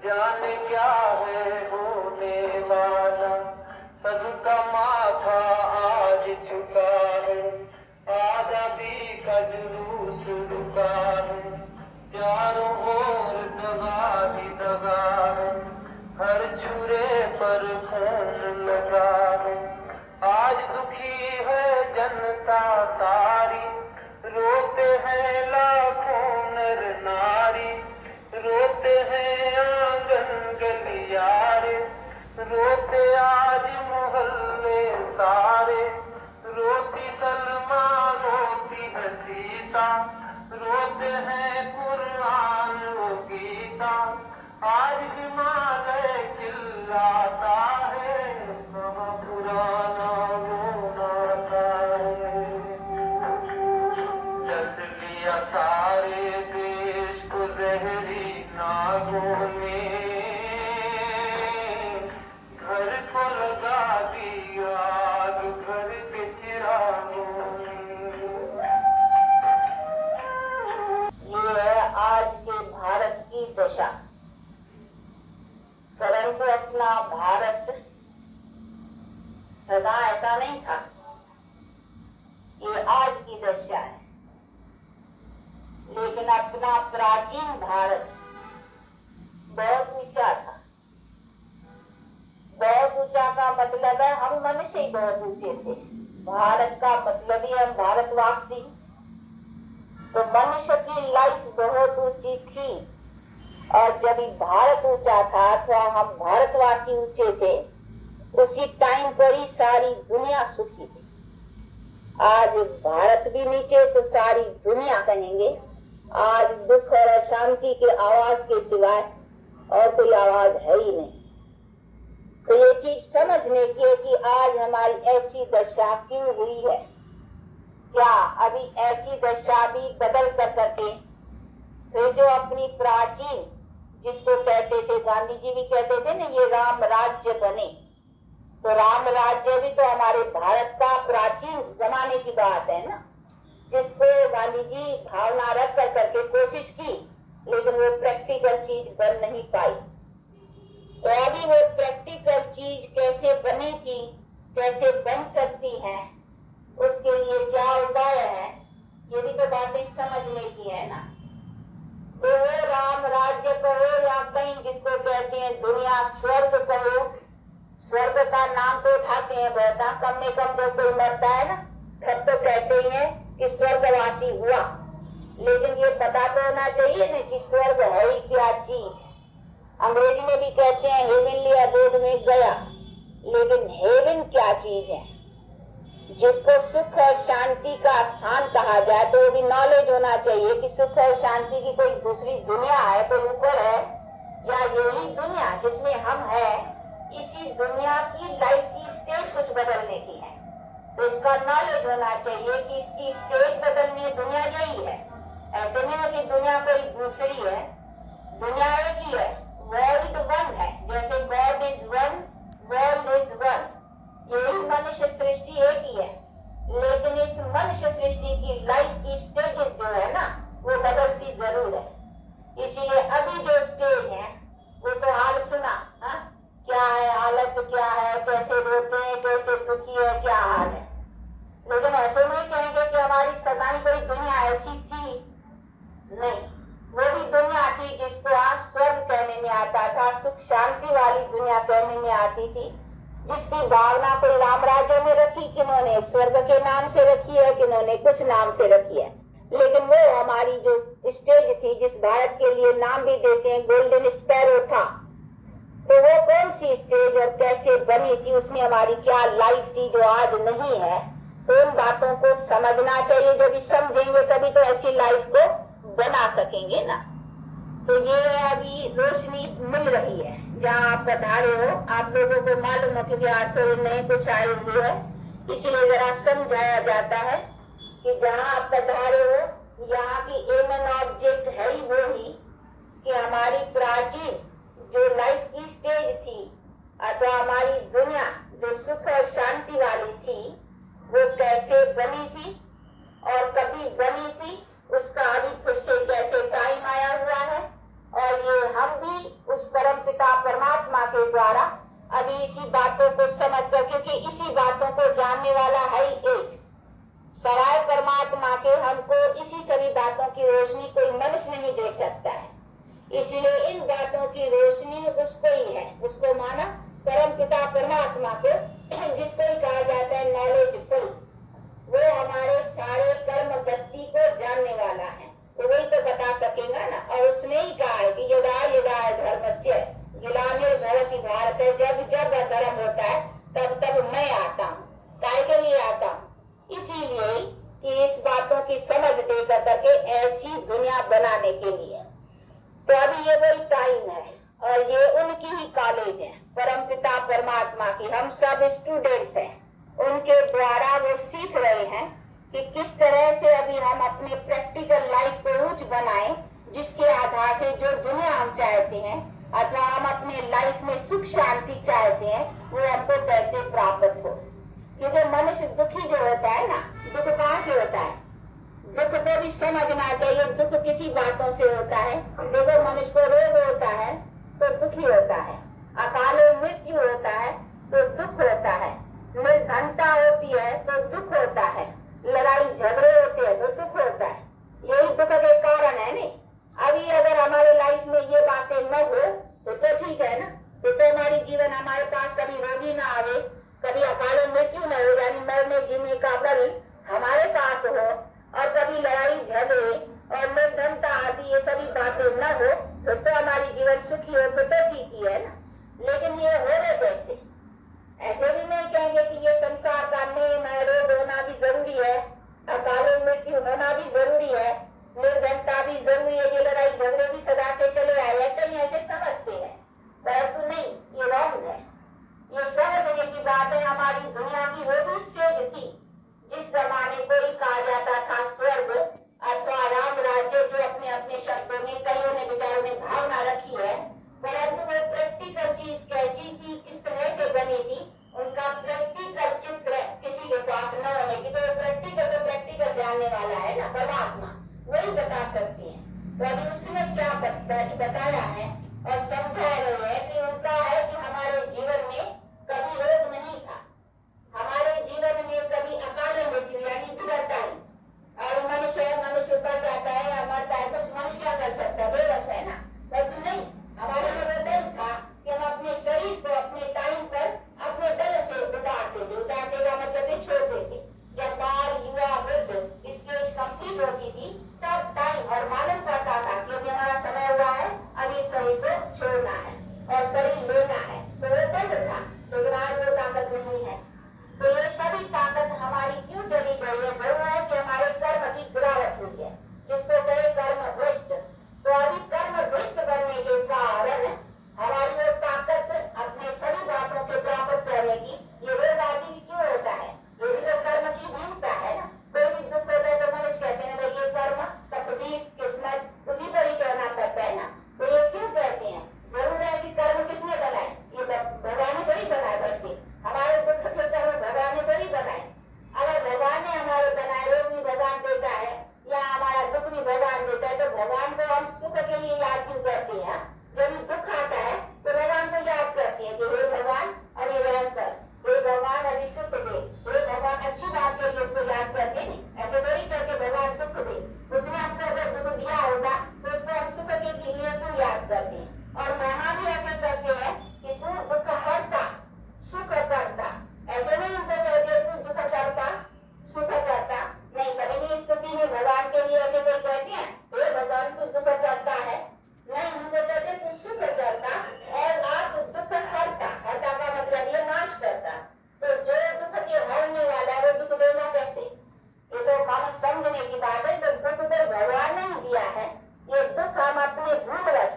जाने क्या है होने वाला, सबका माथा आज झुका है, आजादी का जुलूस रुका है, चारों ओर दगा ही दगा है, हर छुरे पर खून लगा है। आज दुखी है जनता सारी, रोते हैं लाखों नर नारी, रोते हैं आंगन गलियारे, रोते आज मोहल्ले सारे, रोती सलमा रोती है सीता, रोते हैं कुरान व गीता। आज हिमालय चिल्लाता है, कहाँ पुराना वो नाता है। जस लिया सारे देश को जहरी नागों ने, घर को लगा दी आग घर के चिरागों ने। ये है आज के भारत की दशा। परंतु अपना भारत सदा ऐसा नहीं था। ये आज की दशा है। लेकिन अपना प्राचीन भारत बहुत ऊंचा था। बहुत ऊंचा का मतलब है हम मनुष्य ही बहुत ऊंचे थे। भारत का मतलब ही हम भारतवासी। तो मनुष्य की लाइफ बहुत ऊंची थी। और जब भारत ऊंचा था अथवा हम भारतवासी ऊंचे थे, उसी टाइम पर ही सारी दुनिया सुखी थी। आज भारत भी नीचे तो सारी दुनिया कहेंगे। आज दुख और अशांति के आवाज के सिवाय और कोई आवाज है ही नहीं। तो ये चीज समझने की है कि आज हमारी ऐसी दशा क्यों हुई है। क्या अभी ऐसी दशा भी बदल कर करके फिर जो अपनी प्राचीन, जिसको कहते थे, गांधी जी भी कहते थे ना, ये राम राज्य बने। तो राम राज्य भी तो हमारे भारत का प्राचीन जमाने की बात है ना, जिसको गांधी जी भावना रख कर करके कोशिश की, लेकिन वो प्रैक्टिकल चीज बन नहीं पाई। तो अभी वो प्रैक्टिकल चीज कैसे बनेगी, कैसे बन सकती है, उसके लिए क्या उपाय है, ये भी तो बातें समझने की है ना। तो वो राम राज्य कहो या कहीं जिसको कहते हैं दुनिया स्वर्ग कहो, स्वर्ग का नाम तो उठाते हैं बहुत, कम में कम जब कोई मरता है ना तब तो कहते ही हैं कि स्वर्गवासी हुआ। लेकिन ये पता तो होना चाहिए ना कि स्वर्ग है ही क्या चीज। अंग्रेजी में भी कहते हैं हेवनली अबोर्ड में गया, लेकिन हेवन क्या चीज है। जिसको सुख और शांति का स्थान कहा जाए तो वो भी नॉलेज होना चाहिए कि सुख और शांति की कोई दूसरी दुनिया है, कोई ऊपर है, या यही दुनिया जिसमें हम हैं, इसी दुनिया की लाइफ की स्टेज कुछ बदलने की है। तो इसका नॉलेज होना चाहिए कि इसकी स्टेज बदलनी दुनिया यही है। ऐसे नहीं है कि दुनिया कोई दूसरी है, दुनिया एक ही है, वर्ल्ड वन है। जैसे God is one, world is one, यही मनुष्य सृष्टि एक ही है। लेकिन इस मनुष्य सृष्टि की लाइफ की स्टेजेस जो है ना, वो बदलती जरूर है। इसीलिए अभी जो स्टेज है वो तो हाल सुना, हा? क्या है हालत, क्या है, कैसे रोते हैं, कैसे दुखी है, क्या हाल है। लेकिन ऐसे नहीं कहेंगे कि हमारी सदाई कोई दुनिया ऐसी थी, नहीं। वो भी दुनिया थी जिसको आज स्वर्ग कहने में आता था, सुख शांति वाली दुनिया कहने में आती थी, जिसकी भावना कोई राम राज्य में रखी, किन्होंने स्वर्ग के नाम से रखी है, किन्होंने कुछ नाम से रखी है। लेकिन वो हमारी जो स्टेज थी, जिस भारत के लिए नाम भी देते हैं गोल्डन स्पैरो था, तो वो कौन सी स्टेज और कैसे बनी थी, उसमें हमारी क्या लाइफ थी जो आज नहीं है। तो उन बातों को समझना चाहिए। जब भी समझेंगे तभी तो ऐसी लाइफ को बना सकेंगे ना। तो ये अभी रोशनी मिल रही है जहाँ आप पधारे हो। आप लोगों को मालूम है क्योंकि आज थोड़े नए कुछ आए हुए हैं, इसीलिए जरा समझाया जाता है कि जहाँ आप पधारे हो यहाँ की एम एन ऑब्जेक्ट है ही वो ही कि हमारी प्राचीन जो लाइफ की स्टेज थी अथवा हमारी दुनिया जो सुख और शांति वाली थी, वो कैसे बनी थी और कभी बनी थी, उसका अभी फिर से कैसे टाइम आया हुआ है। और ये हम भी उस परम इसलिए इन बातों की रोशनी उसको ही है, उसको माना परम पिता परमात्मा को, जिसको ही कहा जाता है नॉलेजफुल। वो हमारे सारे कर्म गति को जानने वाला है, तो वही तो बता सकेगा ना। और उसने ही कहा है कि यदा यदा धर्मस्य ग्लानिर्भवति भारत, जब जब अधर्म होता है तब तब मैं आता हूँ। काय के लिए आता हूँ? इसीलिए कि इस बातों की समझ दे करके ऐसी दुनिया बनाने के लिए। तो अभी ये वही टाइम है और ये उनकी ही कॉलेज है, परम पिता परमात्मा की। हम सब स्टूडेंट्स हैं, उनके द्वारा वो सीख रहे हैं कि किस तरह से अभी हम अपने प्रैक्टिकल लाइफ को ऊंच बनाएं, जिसके आधार से जो दुनिया हम चाहते हैं अथवा हम अपने लाइफ में सुख शांति चाहते हैं, वो हमको कैसे प्राप्त हो। क्योंकि मनुष्य दुखी जो होता है ना, दुख कहाँ से होता है? दुख को भी समझना चाहिए, दुख किसी बातों से होता है। देखो, मनुष्य को रोग होता है तो दुखी होता है, अकाल मृत्यु होता है तो दुख होता है, निर्धनता होती है तो दुख होता है, लड़ाई झगड़े होते हैं तो दुख होता है। यही दुख के कारण है नहीं। अभी अगर हमारे लाइफ में ये बातें न हो तो ठीक है ना, तो हमारी जीवन हमारे पास कभी रोगी ना आवे, कभी अकाल मृत्यु न हो, यानी मरने जीने का बल हमारे पास हो, और कभी लड़ाई झगड़े और निर्धनता आदि ये सभी बातें न हो, तो हमारी जीवन सुखी हो तो ठीक ही है ना। लेकिन ये हो रहे कैसे? ऐसे भी नहीं कहेंगे कि ये संसार का नेम है, रोग होना भी जरूरी है, अकाल मृत्यु होना भी जरूरी है, निर्धनता भी जरूरी है, ये लड़ाई झगड़े भी सदा से चले आए हैं, कहीं ऐसे समझते हैं। परंतु नहीं, ये रॉन्ग है। ये समझने की बात है। हमारी दुनिया की वो भी स्टेज थी जिस जमाने को ही कहा जाता था स्वर्ग अथवा राम राज्य, जो अपने अपने शब्दों में कईयों ने बेचारों ने भावना रखी है। परंतु वो प्रैक्टिकल चीज कैसी थी, किस तरह से बनी थी, उनका प्रैक्टिकल चित्र किसी के पास न होने की, तो प्रैक्टिकल जानने वाला है ना परमात्मा, वही बता सकती है। तो अभी उसने क्या बताया है और समझा रहे हैं कि उनका है कि हमारे जीवन में कभी रोग नहीं था, हमारे जीवन में कभी अकाल मृत्यु यानी बिगड़ता ही, और मनुष्य ऊपर जाता है, मरता है, कुछ मनुष्य क्या कर सकता है, बेबस है ना। परंतु नहीं, हमारे में वो दिल था कि हम अपने शरीर को अपने टाइम पर अपने दल से उतारते थे। उतारते का मतलब छोड़ देते। जब बाल युवा वृद्ध स्टेज कंप्लीट होती थी तब टाइम और मालूम पड़ता था कि अभी हमारा समय हुआ है, अभी शरीर को छोड़ना है और शरीर लेना है, तो वो दल था। लेकिन आज वो ताकत नहीं है। तो ये सभी ताकत हमारी क्यों चली गई है? वो है कि हमारे कर्म की गिरावट हुई है, जिसको कहे कर्म भ्रष्ट। तो अभी कर्म भ्रष्ट बनने के कारण हमारी वो ताकत अपने सभी बातों के प्राप्त करने की, ये रोग आदि भी क्यों होता है? ये भी तो कर्म की भूमिका है ना। कोई भी दुख होता है तो मनुष्य कहते हैं भाई ये कर्म तकदीर किस्मत, उसी पर ही कहना पड़ता है ना। तो ये क्यों कहते हैं? जरूर है कि कर्म किसने बनाए? ये भगवान ने थोड़ी बनाए, बल्कि हमारे दुख के कर्म भगवान ने थोड़ी बनाए। अगर भगवान ने हमारे बनाए, रोग भी भगवान देता है या हमारा दुख भी भगवान देता है, तो भगवान को हम सुख के लिए याद क्यों करते हैं? जब दुख आता है तो भगवान को याद करते हैं कि हे भगवान अभी रहम कर, हे भगवान अभी सुख दे, हे भगवान अच्छी बात के लिए उसको याद करते नहीं, ऐसे थोड़ी करके भगवान दुख दे। उसने हमको अगर दुख दिया होगा तो उसको हम सुख के लिए क्यों याद करते हैं? और महिमा भी ऐसे करते हैं कि तू दुख हरता सुख करता, ऐसे नहीं उनको कहते तू दुख करता सुख करता नहीं। कभी भी स्तुति में भगवान के लिए ऐसे कोई कहते हैं हे भगवान तू दुख करता है? नहीं, उनको कहते तू सुख करता और आप दुख हरता। हरता का मतलब ये नाश करता। तो जो दुख के हरने वाला है वो दुख देना कैसे? ये तो हम समझने की बात है। तो दुख तो भगवान ने ही दिया है। ये दुख हम अपने भूलवश,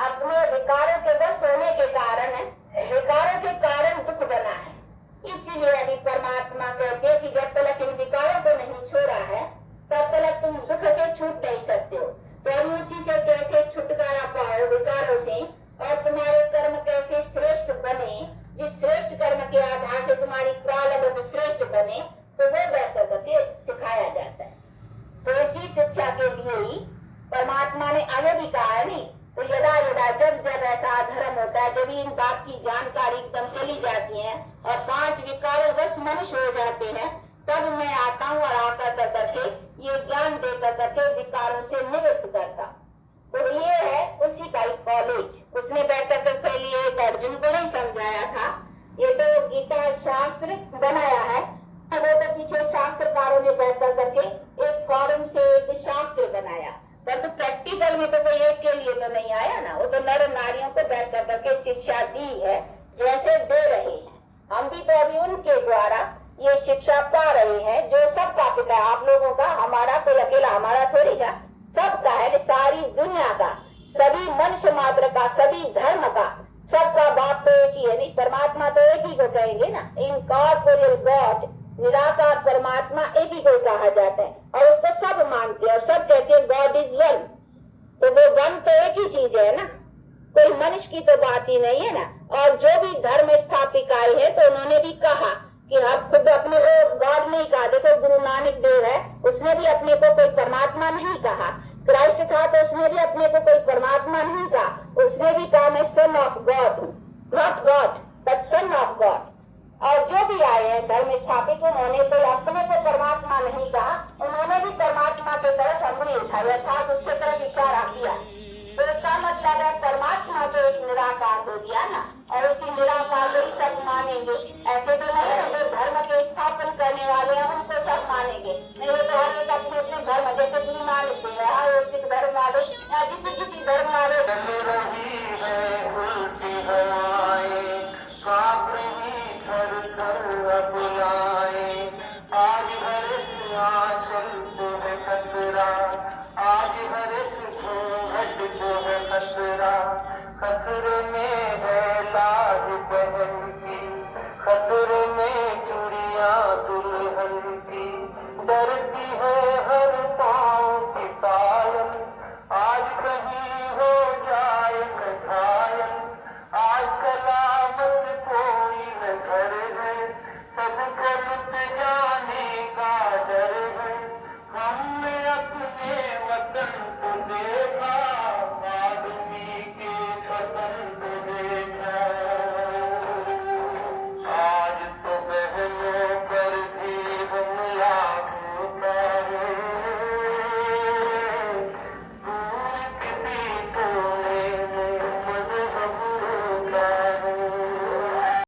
अपने विकारों के वश होने के कारण है, विकारों के कारण दुख बना है। इसीलिए अभी परमात्मा कहते हैं कि जब तक इन विकारों को नहीं छोड़ा है तब तक तुम दुख से छूट नहीं सकते हो। तो अभी उसी से कैसे छुटकारा पाओ विकारों से, और तुम्हारे कर्म कैसे श्रेष्ठ बने, जिस श्रेष्ठ कर्म के आधार से तुम्हारी प्रारब्ध श्रेष्ठ बने, तो वो बेहतर करके सिखाया जाता है। तो इसी शिक्षा के लिए ही परमात्मा ने आगे भी कहा है नहीं। तो यदा यदा जब जब ऐसा अधर्म होता है, जब इन बात की जानकारी एकदम चली जाती है और 5 विकारों वश मनुष्य हो जाते हैं, तब मैं आता हूँ और आकर करके ये ज्ञान दे करके विकारों से निवृत्त करता। तो ये है उसी का के लिए तो नहीं आया ना, वो तो नर नारियों को बैठ कर करके शिक्षा दी है जैसे दे रहे हैं। हम भी तो अभी उनके द्वारा ये शिक्षा पा रहे हैं जो सबका पिता है, आप लोगों का, हमारा कोई अकेला हमारा थोड़ी है, सबका है, सारी दुनिया का, सभी मनुष्य मात्र का, सभी धर्म का, सबका बाप तो एक ही है, नहीं परमात्मा तो एक ही को कहेंगे ना, इनकॉर्पोरियल गॉड, निराकार परमात्मा एक ही को कहा जाता है और उसको सब मानते हैं और सब कहते हैं गॉड इज वन। तो वो वन तो एक ही चीज है ना, कोई मनुष्य की तो बात ही नहीं है ना। और जो भी धर्म स्थापिकाएं है तो उन्होंने भी कहा कि आप खुद अपने को गॉड नहीं कहा, देखो गुरु नानक देव है, उसने भी अपने को कोई परमात्मा नहीं कहा, क्राइस्ट था तो उसने भी अपने को कोई परमात्मा नहीं कहा, उसने भी कहा मैं सन ऑफ गॉड हूँ, not God but son of God. और जो भी आए हैं धर्म स्थापित, उन्होंने तो अपने को परमात्मा नहीं कहा, उन्होंने भी परमात्मा की तरफ अंगुली उठाई अर्थात उसके तरफ इशारा किया। तो इसका मतलब है परमात्मा तो एक निराकार हो गया ना, और उसी निराकार को ही सब मानेंगे। ऐसे तो नहीं है जो धर्म के स्थापन करने वाले हैं उनको सब मानेंगे, नहीं वो तो हर एक अपने अपने धर्म, जैसे गुरु नानक देव है वो सिख धर्म वाले या किसी धर्म वाले। चल रही है उल्टी हवाएं, कांप रही थर थर अबुलाएं, आज हर एक आंचल को है खतरा, आज हर एक घूंघट को है खतरा, खतरे